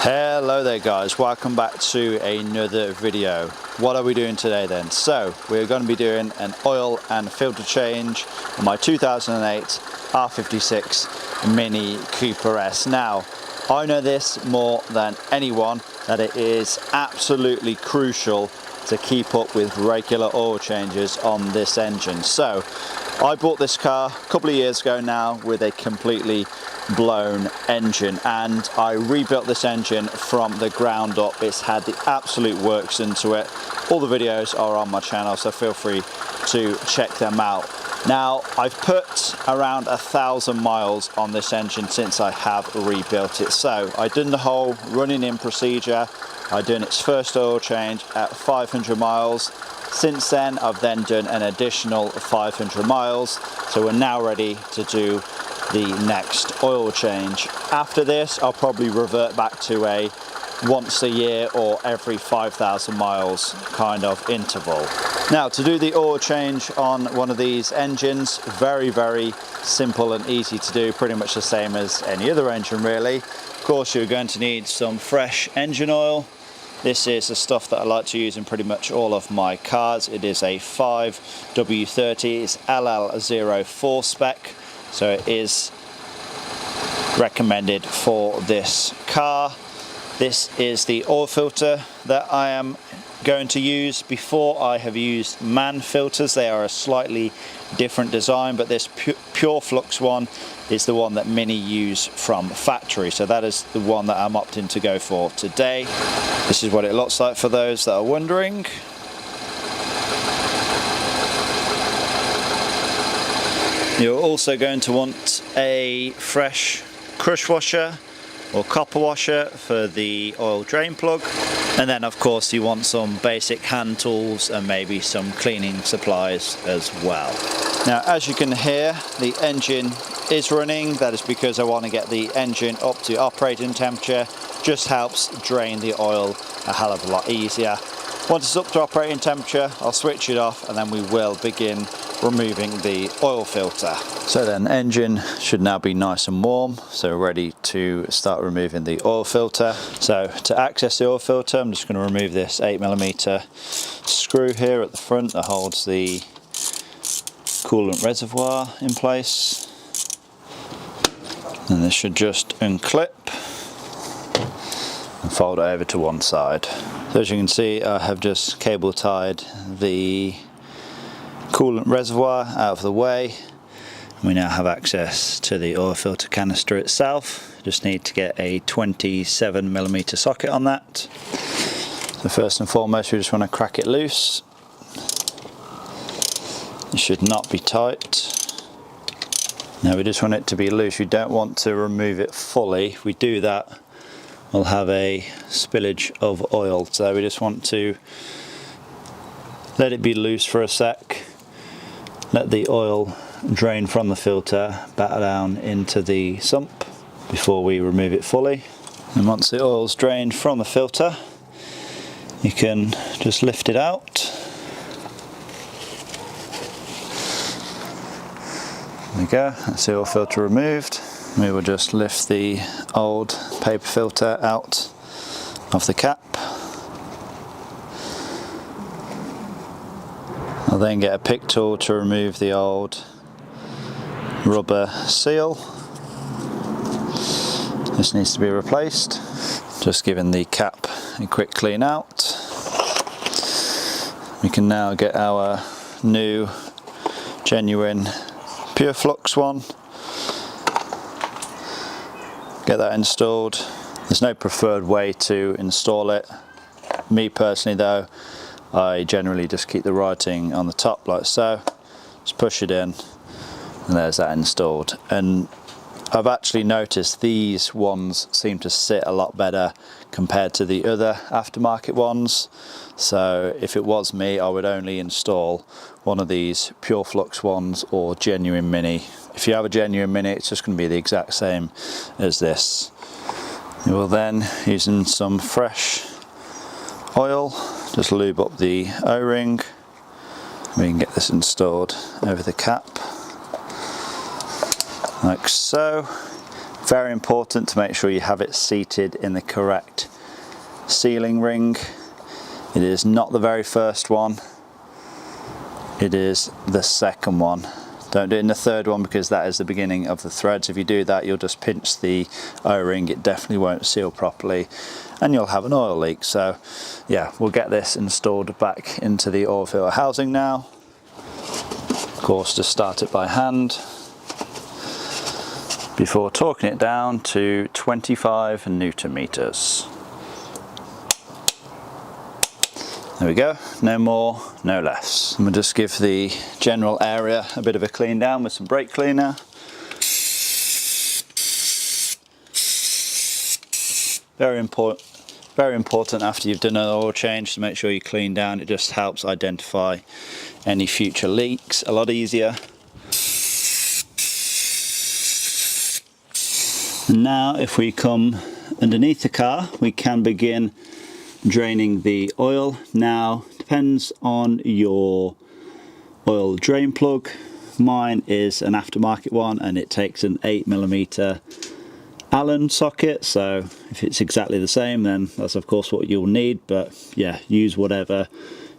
Hello there guys, welcome back to another video. What are we doing today then? So we're going to be doing an oil and filter change on my 2008 R56 Mini Cooper S. Now I know this more than anyone that it is absolutely crucial to keep up with regular oil changes on this engine. So I bought this car a couple of years ago now with a completely blown engine, and I rebuilt this engine from the ground up. It's had the absolute works into it. All the videos are on my channel, so feel free to check them out. Now I've put around 1,000 miles on this engine since I have rebuilt it. So I've done the whole running in procedure. I've done its first oil change at 500 miles. Since then I've then done an additional 500 miles. So we're now ready to do the next oil change. After this I'll probably revert back to a once a year or every 5,000 miles kind of interval. Now to do the oil change on one of these engines, very simple and easy to do, pretty much the same as any other engine really. Of course you're going to need some fresh engine oil. This is the stuff that I like to use in pretty much all of my cars. It is a 5W30, it's LL04 spec, so it is recommended for this car. This is the oil filter that I am going to use. Before I have used MAN filters. They are a slightly different design, but this pure flux one is the one that Mini use from factory, so that is the one that I'm opting to go for today. This is what it looks like for those that are wondering. You're also going to want a fresh crush washer or copper washer for the oil drain plug, and then of course you want some basic hand tools and maybe some cleaning supplies as well. Now as you can hear, the engine is running. That is because I want to get the engine up to operating temperature. Just helps drain the oil a hell of a lot easier. Once it's up to operating temperature, I'll switch it off and then we will begin removing the oil filter. So then engine should now be nice and warm, so ready to start removing the oil filter. So to access the oil filter, I'm just going to remove this 8mm screw here at the front that holds the coolant reservoir in place, and this should just unclip and fold it over to one side. So as you can see, I have just cable tied the coolant reservoir out of the way. We now have access to the oil filter canister itself. Just need to get a 27mm socket on that. So first and foremost we just want to crack it loose. It should not be tight. Now we just want it to be loose. We don't want to remove it fully. If we do that, we'll have a spillage of oil. So we just want to let it be loose for a sec. Let the oil drain from the filter back down into the sump before we remove it fully. And once the oil's drained from the filter, you can just lift it out. There we go, that's the oil filter removed. We will just lift the old paper filter out of the cap. I'll then get a pick tool to remove the old rubber seal. This needs to be replaced. Just giving the cap a quick clean out. We can now get our new genuine pure flux one. Get that installed. There's no preferred way to install it. Me personally though, I generally just keep the writing on the top like so. Just push it in and there's that installed. And I've actually noticed these ones seem to sit a lot better compared to the other aftermarket ones. So if it was me, I would only install one of these pure flux ones or genuine Mini. If you have a genuine Mini, it's just going to be the exact same as this. You will then, using some fresh oil, just lube up the O-ring. We can get this installed over the cap like so. Very important to make sure you have it seated in the correct sealing ring. It is not the very first one, it is the second one. Don't do it in the third one because that is the beginning of the threads. If you do that, you'll just pinch the O-ring, it definitely won't seal properly and you'll have an oil leak. So yeah, we'll get this installed back into the oil filter housing now. Of course, just start it by hand before torquing it down to 25 Newton meters. There we go, no more, no less. And we'll just give the general area a bit of a clean down with some brake cleaner. Very important after you've done an oil change to make sure you clean down. It just helps identify any future leaks a lot easier. And now if we come underneath the car, we can begin draining the oil. Now, depends on your oil drain plug. Mine is an aftermarket one and it takes an 8mm Allen socket, so if it's exactly the same then that's of course what you'll need, but yeah, use whatever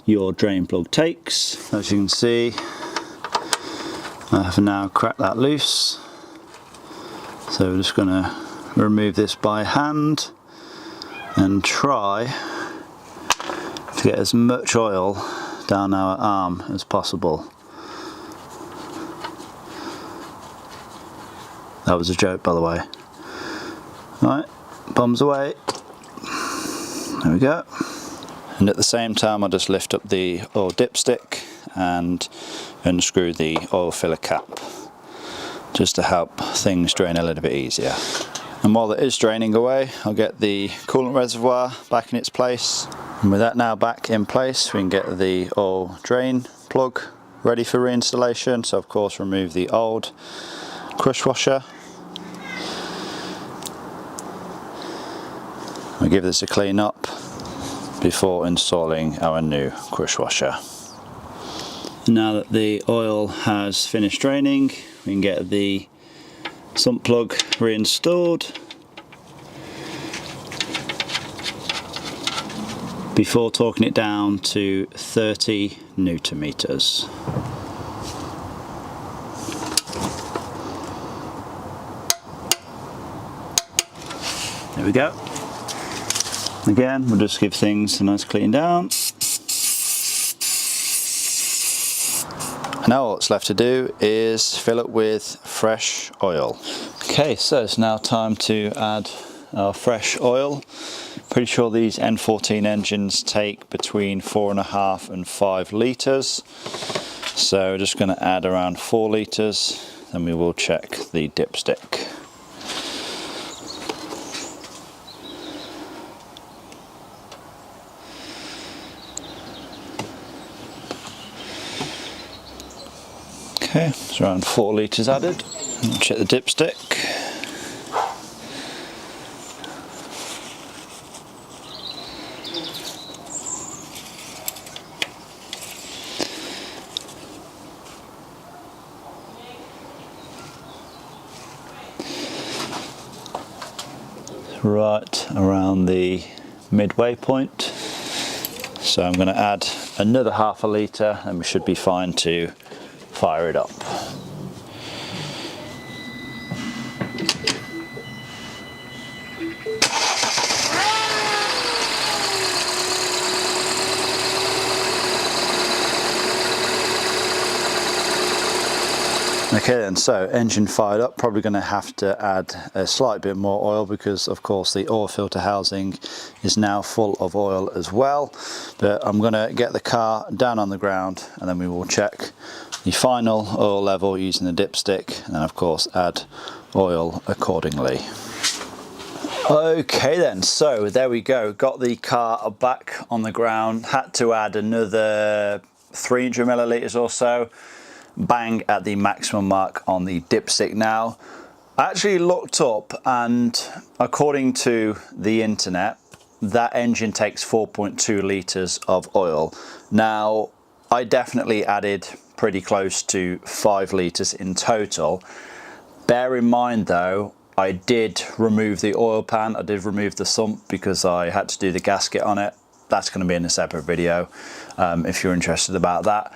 your drain plug takes. As you can see, I have now cracked that loose, so we're just going to remove this by hand and try to get as much oil down our arm as possible. That was a joke, by the way. Right, bums away. There we go. And at the same time I'll just lift up the oil dipstick and unscrew the oil filler cap just to help things drain a little bit easier. And while it is draining away, I'll get the coolant reservoir back in its place. And with that now back in place, we can get the oil drain plug ready for reinstallation. So of course remove the old crush washer. We'll give this a clean up before installing our new crush washer. Now that the oil has finished draining, we can get the sump plug reinstalled before torquing it down to 30 Newton meters. There we go. Again, we'll just give things a nice clean down. Now all that's left to do is fill it with fresh oil. Okay, so it's now time to add our fresh oil. Pretty sure these N14 engines take between 4.5 and 5 litres. So we're just going to add around 4 litres, then we will check the dipstick. Okay, it's around 4 litres added. We'll check the dipstick. Right around the midway point. So I'm going to add another half a litre and we should be fine to fire it up. Okay then, so engine fired up, probably going to have to add a slight bit more oil because of course the oil filter housing is now full of oil as well. But I'm going to get the car down on the ground and then we will check the final oil level using the dipstick and then of course add oil accordingly. Okay then, so there we go, got the car back on the ground, had to add another 300 millilitres or so. Bang at the maximum mark on the dipstick now. I actually looked up and according to the internet, that engine takes 4.2 litres of oil. Now, I definitely added pretty close to 5 litres in total. Bear in mind though, I did remove the oil pan, I did remove the sump because I had to do the gasket on it. That's going to be in a separate video if you're interested about that.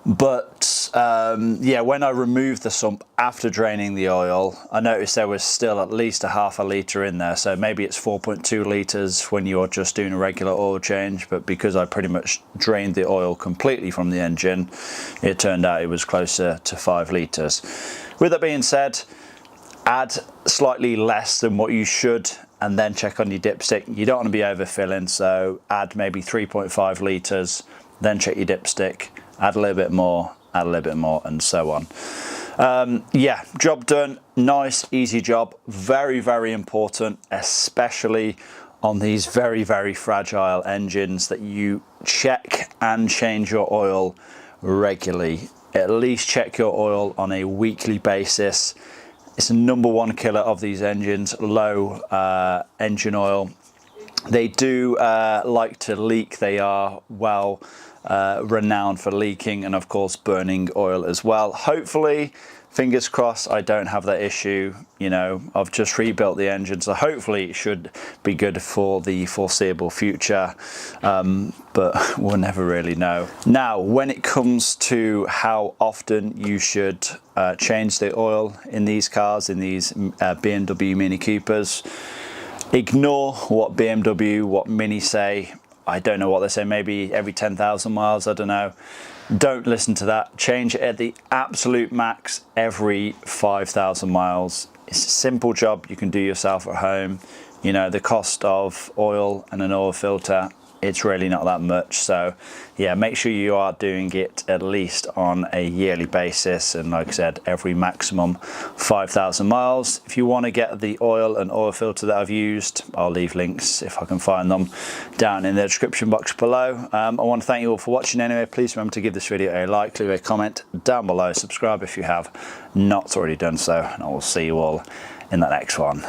But yeah, when I removed the sump after draining the oil, I noticed there was still at least a half a litre in there. So maybe it's 4.2 litres when you're just doing a regular oil change, but because I pretty much drained the oil completely from the engine, it turned out it was closer to 5 litres. With that being said, add slightly less than what you should and then check on your dipstick. You don't want to be overfilling, so add maybe 3.5 litres, then check your dipstick, add a little bit more, add a little bit more, and so on. Yeah, job done. Nice, easy job. Very, very important, especially on these very, very fragile engines, that you check and change your oil regularly. At least check your oil on a weekly basis. It's the #1 killer of these engines, low engine oil. They do like to leak. They are well renowned for leaking and of course burning oil as well. Hopefully, fingers crossed, I don't have that issue. You know, I've just rebuilt the engine, so hopefully it should be good for the foreseeable future, but we'll never really know. Now, when it comes to how often you should change the oil in these cars, in these BMW Mini Coopers, ignore what BMW, what Mini say. I don't know what they say, maybe every 10,000 miles, I don't know. Don't listen to that. Change it at the absolute max every 5,000 miles. It's a simple job you can do yourself at home. You know, the cost of oil and an oil filter, it's really not that much. So yeah, make sure you are doing it at least on a yearly basis, and like I said, every maximum 5,000 miles. If you want to get the oil and oil filter that I've used, I'll leave links if I can find them down in the description box below. I want to thank you all for watching anyway. Please remember to give this video a like, leave a comment down below, subscribe if you have not already done so, and I will see you all in the next one.